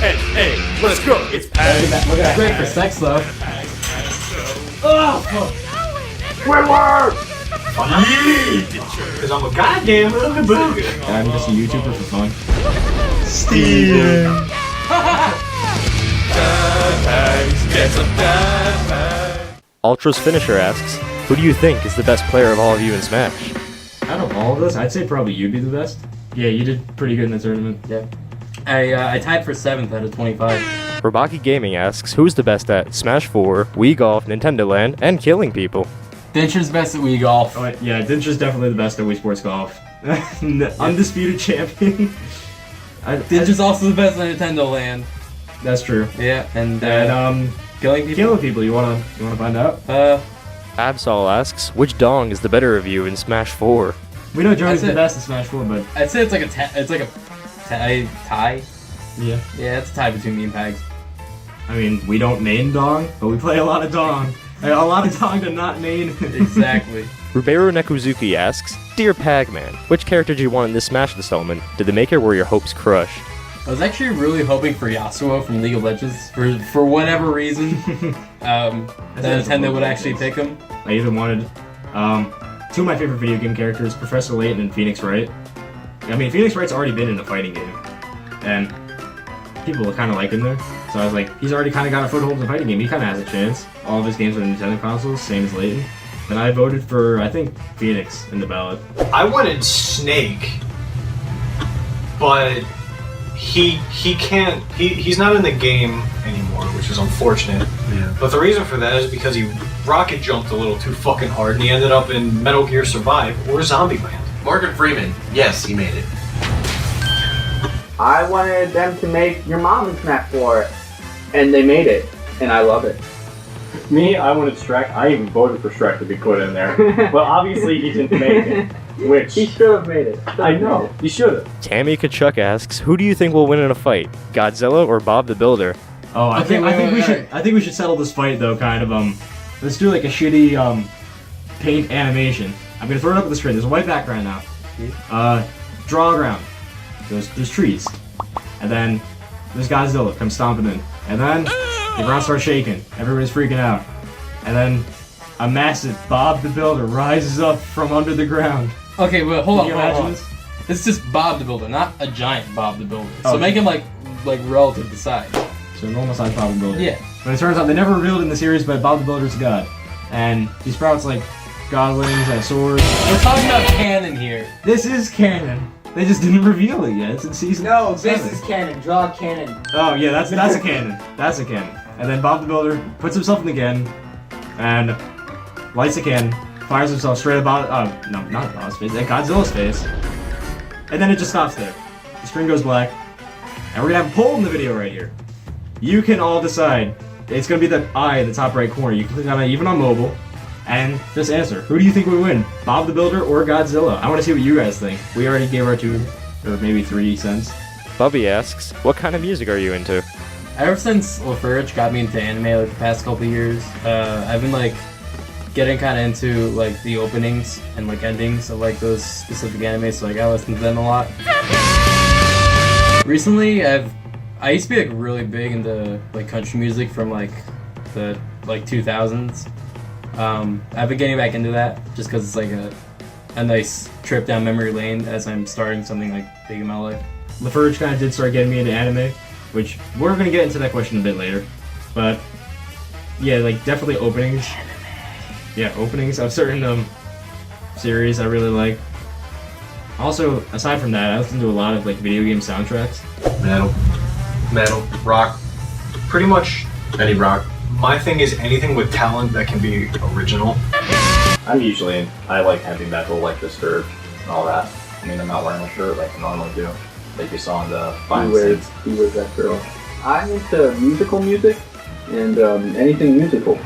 Hey, let's go. It's Pags. Look at that. Great for sex, though. Oh, Squidward! Because I'm a goddamn little booger. And I'm just a YouTuber for fun. Steam. DatPags, get some DatPags. Ultra's Finisher asks, who do you think is the best player of all of you in Smash? Out of all of us, I'd say probably you'd be the best. Yeah, you did pretty good in the tournament. Yeah. I tied for 7th out of 25. Robaki Gaming asks, who's the best at Smash 4, Wii Golf, Nintendo Land, and killing people? Dincher's best at Wii Golf. Oh, yeah, Dincher's definitely the best at Wii Sports Golf. Undisputed champion. Dincher's also the best at Nintendo Land. That's true. Yeah, and killing people. You wanna find out? Absol asks, which dong is the better of you in Smash 4? We know Joey's the best at Smash 4, but I'd say it's like a tie. yeah. Yeah, it's a tie between me and Pags. I mean, we don't main dong, but we play a lot of dong. A lot of dong to not main. Exactly. Ruberu Nekuzuki asks, Dear Pagman, which character did you want in this Smash installment? Did the maker were your hopes crushed? I was actually really hoping for Yasuo from League of Legends for whatever reason. Nintendo would actually pick him. I even wanted two of my favorite video game characters, Professor Layton and Phoenix Wright. I mean, Phoenix Wright's already been in a fighting game, and people kind of like him there. So I was like, he's already kind of got a foothold in the fighting game. He kind of has a chance. All of his games are Nintendo consoles, same as Layton. And I voted for, I think, Phoenix in the ballot. I wanted Snake, but he's not in the game anymore, which is unfortunate. Yeah. But the reason for that is because he rocket jumped a little too fucking hard and he ended up in Metal Gear Survive or Zombieland. Morgan Freeman. Yes, he made it. I wanted them to make your mom in Smash 4, and they made it, and I love it. Me, I wanted Shrek. I even voted for Shrek to be put in there. But obviously he didn't make it. Which He should have made it. I know, he should have. Tammy Kachuk asks, who do you think will win in a fight? Godzilla or Bob the Builder? Oh, I think we should settle this fight though. Kind of let's do like a shitty paint animation. I'm gonna throw it up on the screen. There's a white background now. Draw a ground. There's trees, and then there's Godzilla comes stomping in, and then the ground starts shaking. Everybody's freaking out, and then a massive Bob the Builder rises up from under the ground. Okay, well, hold Can you on. imagine this? It's just Bob the Builder, not a giant Bob the Builder. Oh, So make him like relative to size. So normal size Bob the Builder. Yeah. But it turns out they never revealed in the series, but Bob the Builder's a god, and he sprouts like godlings and swords. We're talking about canon here. This is canon. They just didn't reveal it yet. It's in season. No, 7. this is canon. Draw canon. Oh yeah, that's a cannon. That's a cannon. And then Bob the Builder puts himself in the cannon and lights a cannon, fires himself straight about no, not Bob's face, at Godzilla's face. And then it just stops there. The screen goes black. And we're gonna have a poll in the video right here. You can all decide. It's gonna be the eye in the top right corner. You can click on it even on mobile. And just answer. Who do you think would win? Bob the Builder or Godzilla? I want to see what you guys think. We already gave our 2 or maybe 3 cents. Bubby asks, what kind of music are you into? Ever since LaFurge got me into anime like the past couple years, I've been like getting kind of into like the openings and like endings of like those specific animes, so like I listen to them a lot. Recently, I used to be like really big into like country music from like the 2000s. I've been getting back into that just because it's like a nice trip down memory lane as I'm starting something like big in my life. LaFurge kind of did start getting me into anime, which we're gonna get into that question a bit later. But yeah, like definitely openings. Yeah, openings of certain series I really like. Also, aside from that, I listen to a lot of like video game soundtracks. Metal, rock, pretty much any rock. My thing is anything with talent that can be original. I like heavy metal, like Disturbed and all that. I mean, I'm not wearing a shirt like I normally do, like you saw in the behind the scenes. He wears that girl. I'm into musical music and anything musical.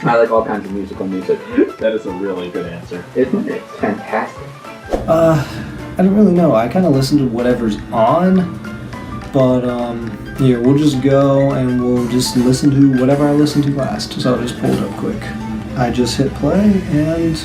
I like all kinds of musical music. That is a really good answer. Isn't it? It's fantastic. I don't really know. I kind of listen to whatever's on, but here, we'll just go and we'll just listen to whatever I listened to last. So I'll just pull it up quick. I just hit play and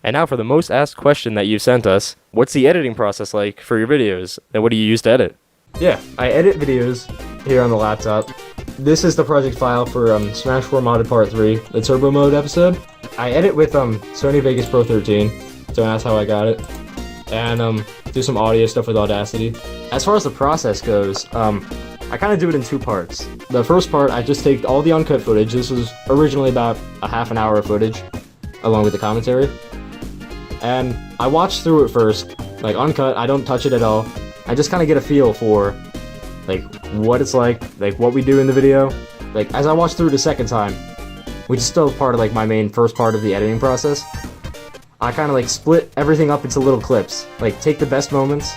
And now for the most asked question that you've sent us, what's the editing process like for your videos, and what do you use to edit? Yeah, I edit videos here on the laptop. This is the project file for Smash 4 Modded Part 3, the Turbo Mode episode. I edit with Sony Vegas Pro 13, so that's how I got it. And do some audio stuff with Audacity. As far as the process goes, I kind of do it in two parts. The first part, I just take all the uncut footage. This was originally about a half an hour of footage, along with the commentary. And I watch through it first, like uncut, I don't touch it at all. I just kind of get a feel for, like, what it's like what we do in the video. Like, as I watch through it a second time, which is still part of, like, my main first part of the editing process, I kind of, like, split everything up into little clips. Like, take the best moments,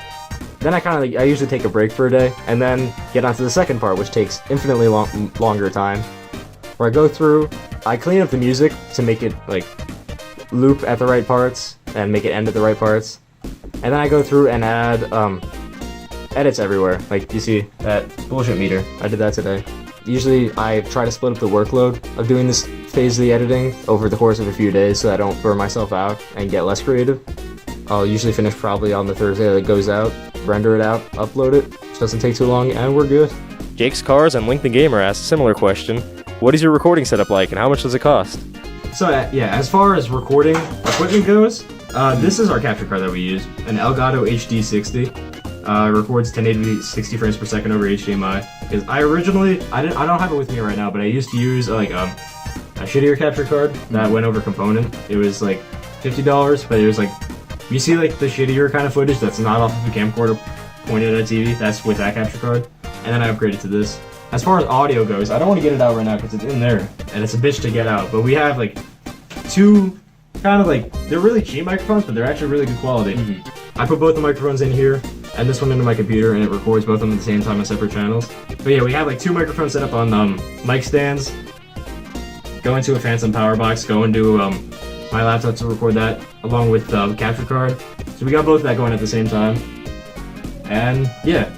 then I usually take a break for a day, and then get onto the second part, which takes infinitely longer time. Where I go through, I clean up the music to make it, like, loop at the right parts, and make it end at the right parts. And then I go through and add, edits everywhere. Like, you see that bullshit meter. I did that today. Usually, I try to split up the workload of doing this phase of the editing over the course of a few days so I don't burn myself out and get less creative. I'll usually finish probably on the Thursday that it goes out, render it out, upload it, which doesn't take too long, and we're good. Jake's Cars and Link the Gamer asked a similar question. What is your recording setup like, and how much does it cost? So, yeah, as far as recording equipment goes, this is our capture card that we use, an Elgato HD60. Records 1080 60 frames per second over HDMI. Because I don't have it with me right now, but I used to use a shittier capture card that went over component. It was like $50, but it was like, you see like the shittier kind of footage that's not off of a camcorder pointed at a TV, that's with that capture card. And then I upgraded to this. As far as audio goes, I don't want to get it out right now because it's in there, and it's a bitch to get out, but we have like two kind of like, they're really cheap microphones, but they're actually really good quality. I put both the microphones in here, and this one into my computer, and it records both of them at the same time on separate channels. But yeah, we have like two microphones set up on mic stands. Go into a Phantom power box, go into my laptop to record that, along with the capture card. So we got both of that going at the same time. And yeah,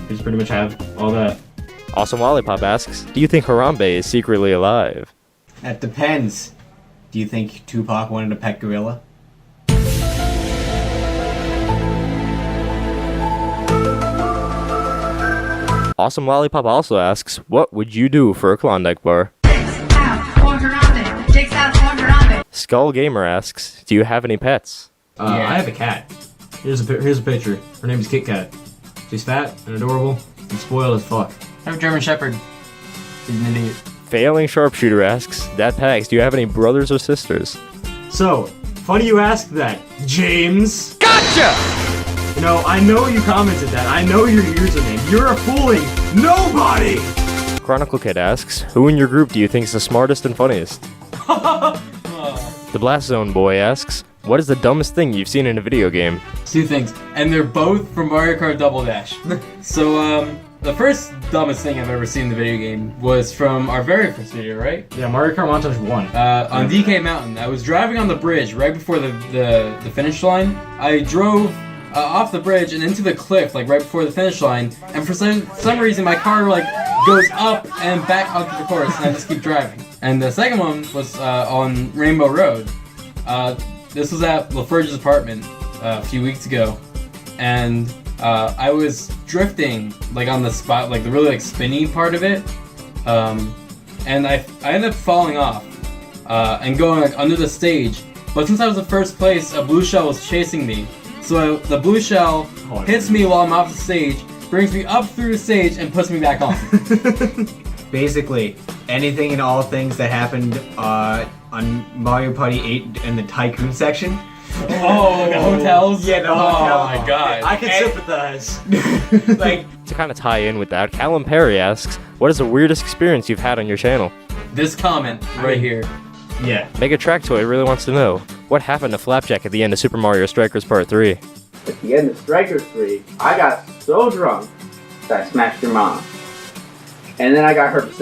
we just pretty much have all that. Awesome Lollipop asks, do you think Harambee is secretly alive? That depends. Do you think Tupac wanted a pet gorilla? Awesome Lollipop also asks, what would you do for a Klondike bar? Skull Gamer asks, do you have any pets? I have a cat. Here's a picture. Her name is KitKat. She's fat and adorable and spoiled as fuck. I have a German Shepherd. He's an idiot. Failing Sharpshooter asks, DatPags, do you have any brothers or sisters? So, funny you ask that, James. Gotcha! You know, I know you commented that. I know your username. You're fooling nobody! Chronicle Kid asks, who in your group do you think is the smartest and funniest? The Blast Zone Boy asks, what is the dumbest thing you've seen in a video game? Two things, and they're both from Mario Kart Double Dash. So, the first dumbest thing I've ever seen in the video game was from our very first video, right? Yeah, Mario Kart Montage 1. On DK Mountain. I was driving on the bridge right before the finish line. I drove off the bridge and into the cliff, like right before the finish line, and for some reason my car like goes up and back onto the course, and I just keep driving. And the second one was on Rainbow Road. This was at LaFerge's apartment a few weeks ago, and I was drifting like on the spot, like the really like spinny part of it, and I ended up falling off and going like under the stage. But since I was in first place, a blue shell was chasing me. So the blue shell hits me while I'm off the stage, brings me up through the stage, and puts me back on. Basically, anything and all things that happened on Mario Party 8 in the Tycoon section. Oh, the hotels? Yeah, the hotel. Oh my god. I can sympathize. Like, To kind of tie in with that, Callum Perry asks, what is the weirdest experience you've had on your channel? This comment right here. Yeah. Mega Track Toy really wants to know, what happened to Flapjack at the end of Super Mario Strikers Part 3? At the end of Strikers 3, I got so drunk that I smashed your mom. And then I got herpes.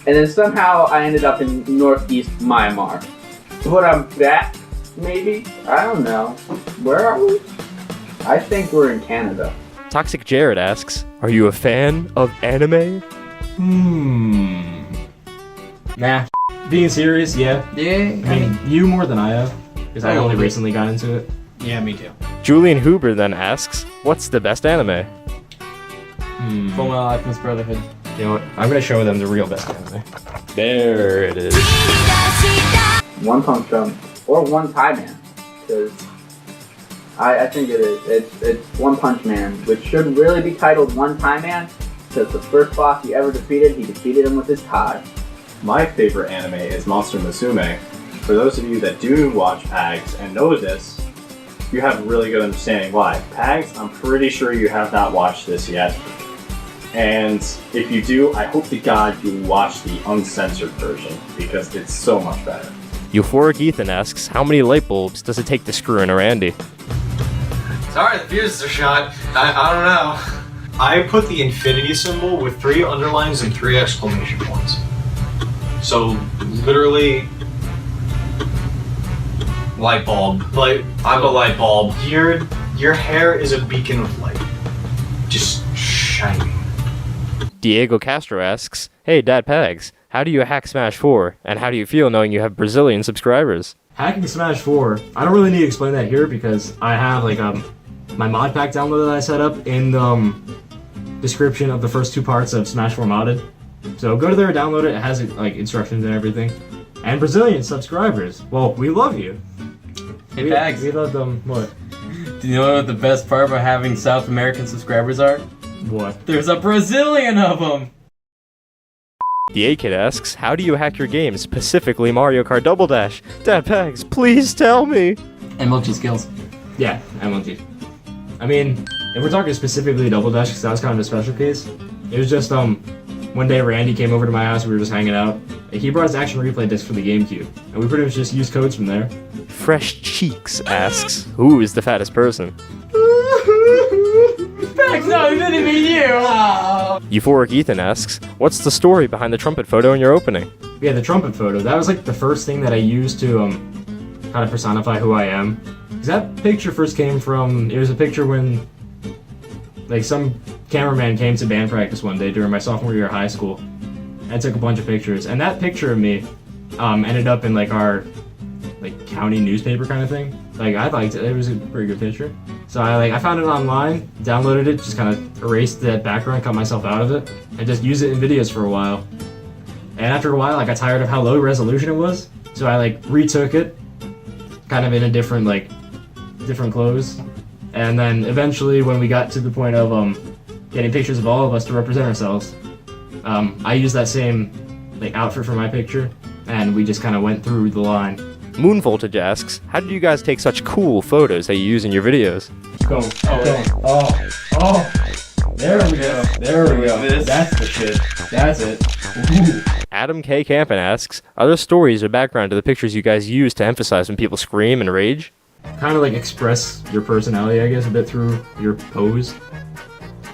And then somehow I ended up in northeast Myanmar. But I'm back, maybe? I don't know. Where are we? I think we're in Canada. Toxic Jared asks, are you a fan of anime? Nah. Being serious, yeah. Yeah. I mean, you more than I have. because I only recently got into it. Yeah, me too. Julian Huber then asks, what's the best anime? Full Metal Alchemist Brotherhood. You know what? I'm gonna show them the real best anime. There it is. One Punch Man or One Tie Man, because I think it is. It's One Punch Man, which should really be titled One Tie Man, because the first boss he ever defeated, he defeated him with his tie. My favorite anime is Monster Musume. For those of you that do watch PAGS and know this, you have a really good understanding why. PAGS, I'm pretty sure you have not watched this yet. And if you do, I hope to God you watch the uncensored version, because it's so much better. Euphoric Ethan asks, how many light bulbs does it take to screw in a Randy? Sorry, the fuses are shot. I don't know. I put the infinity symbol with 3 underlines and 3 exclamation points. So literally, Light bulb. like I'm a light bulb. your hair is a beacon of light, just shining. Diego Castro asks, hey DatPags, how do you hack Smash 4? And how do you feel knowing you have Brazilian subscribers? Hacking Smash 4, I don't really need to explain that here because I have like my mod pack download that I set up in the description of the first 2 parts of Smash 4 modded. So go to there, download it. It has like instructions and everything. And Brazilian subscribers, well, we love you. Hey, Pags. We love them. What? Do you know what the best part about having South American subscribers are? What? There's a Brazilian of them! The A-Kid asks, how do you hack your games, specifically Mario Kart Double Dash? DatPags, please tell me! MLG skills. Yeah, MLG. I mean, if we're talking specifically Double Dash, because that was kind of a special case, it was just, one day Randy came over to my house, we were just hanging out. He brought his action replay disc for the GameCube, and we pretty much just used codes from there. Fresh Cheeks asks, who is the fattest person? Pags, no, it didn't mean you! Oh. Euphoric Ethan asks, what's the story behind the trumpet photo in your opening? Yeah, the trumpet photo, that was like the first thing that I used to, kind of personify who I am. Because that picture first came from, it was a picture when, like, some cameraman came to band practice one day during my sophomore year of high school. I took a bunch of pictures, and that picture of me ended up in like our like county newspaper kind of thing. Like I liked it; it was a pretty good picture. So I found it online, downloaded it, just kind of erased that background, cut myself out of it, and just used it in videos for a while. And after a while, I got tired of how low resolution it was, so I like retook it, kind of in a different clothes. And then eventually, when we got to the point of getting pictures of all of us to represent ourselves, I used that same like outfit for my picture, and we just kind of went through the line. Moon Voltage asks, how did you guys take such cool photos that you use in your videos? Go. Oh. There we go. There we go. That's the shit. That's it. Ooh. Adam K. Campen asks, are there stories or background to the pictures you guys use to emphasize when people scream and rage? Kind of like express your personality, I guess, a bit through your pose.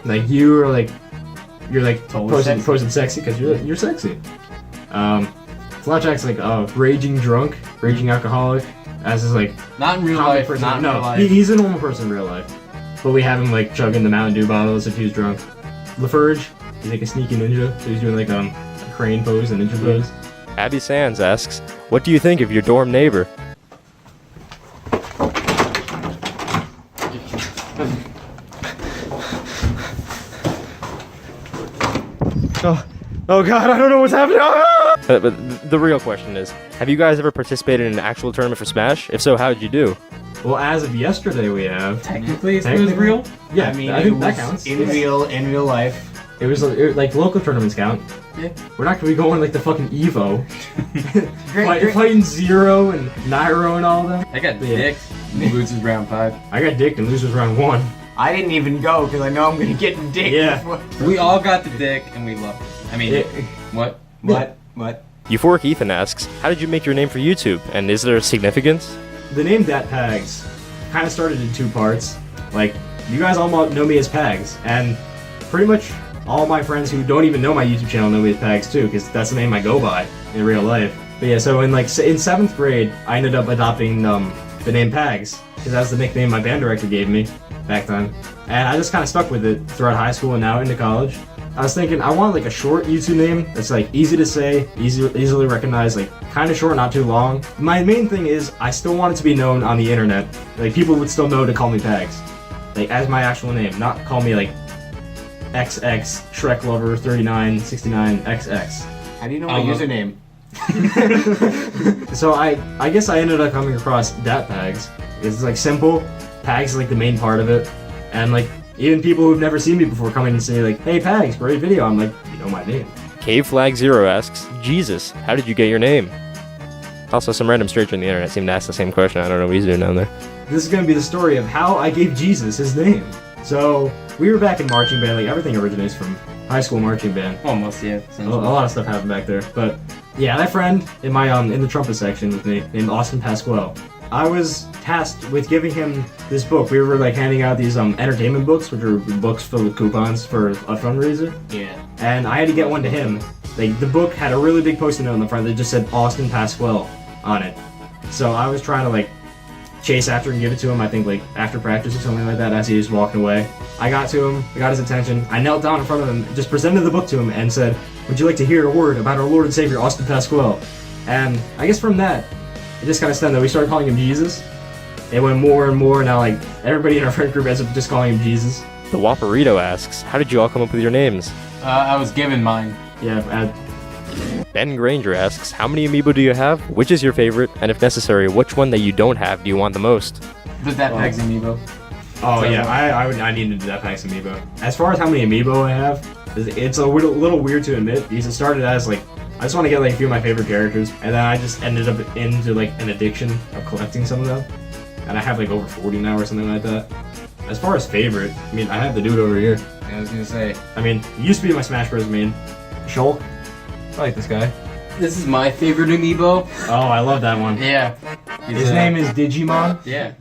Like you're posing sexy because you're sexy. Flapjack's like a raging drunk, raging alcoholic, as is like Not in real life. person. Not in No, real life. he's a normal person in real life, but we have him like chugging the Mountain Dew bottles if he's drunk. LaFurge, he's like a sneaky ninja, so he's doing like a crane pose, a ninja pose. Abby Sands asks, what do you think of your dorm neighbor? Oh god, I don't know what's happening. But the real question is, have you guys ever participated in an actual tournament for Smash? If so, how did you do? Well, as of yesterday, we have. Technically, it was real. Yeah, I mean, I it think was that counts. in real life. It was like local tournaments count. Yeah. We're not gonna be going like the fucking Evo. Fighting Zero and Nairo and all that. I got dicked in losers round 5. I got dicked in losers round 1. I didn't even go because I know I'm gonna get dick. Yeah. We all got the dick and we loved it. I mean, what? What? Euphoric Ethan asks, how did you make your name for YouTube, and is there a significance? The name DatPags kind of started in 2 parts. Like, you guys all know me as Pags, and pretty much all my friends who don't even know my YouTube channel know me as Pags too, because that's the name I go by in real life. But yeah, so in 7th grade, I ended up adopting the name Pags, because that's the nickname my band director gave me back then. And I just kind of stuck with it throughout high school and now into college. I was thinking I want like a short YouTube name that's like easy to say, easily recognized, like kind of short, not too long. My main thing is I still want it to be known on the internet. Like people would still know to call me Pags, like as my actual name, not call me like XX Shrek Lover 3969 XX. How do you know my username? So I guess I ended up coming across DatPags. It's like simple. Pags is like the main part of it, and like even people who've never seen me before coming and say like, "Hey Pags, great video." I'm like, you know my name. Cave Flag Zero asks, Jesus, how did you get your name? Also, some random stranger on the internet seemed to ask the same question. I don't know what he's doing down there. This is gonna be the story of how I gave Jesus his name. So we were back in marching band. Like everything originates from high school marching band. Almost, yeah. A lot of stuff happened back there. But yeah, that friend in my in the trumpet section with me named Austin Pasquale. I was tasked with giving him this book. We were like handing out these entertainment books, which are books filled with coupons for a fundraiser. Yeah. And I had to get one to him. Like the book had a really big post-it note on the front that just said Austin Pasquale on it. So I was trying to like chase after and give it to him, I think like after practice or something like that, as he was walking away. I got to him, I got his attention, I knelt down in front of him, just presented the book to him and said, "Would you like to hear a word about our Lord and Savior, Austin Pasquale?" And I guess from that, it just kind of stemmed that we started calling him Jesus. It went more and more, now like everybody in our friend group ends up just calling him Jesus. The Waparito asks, how did you all come up with your names? I was given mine. Yeah, Ben Granger asks, how many Amiibo do you have? Which is your favorite? And if necessary, which one that you don't have do you want the most? The DatPags Amiibo. oh yeah, I needed to do DatPags Amiibo. As far as how many Amiibo I have, it's a little weird to admit because it started as like, I just want to get like a few of my favorite characters, and then I just ended up into like an addiction of collecting some of them. And I have like over 40 now or something like that. As far as favorite, I mean, I have the dude over here. I was gonna say. I mean, he used to be my Smash Bros. Main. Shulk. I like this guy. This is my favorite Amiibo. Oh, I love that one. Yeah. His name is Digimon. Yeah.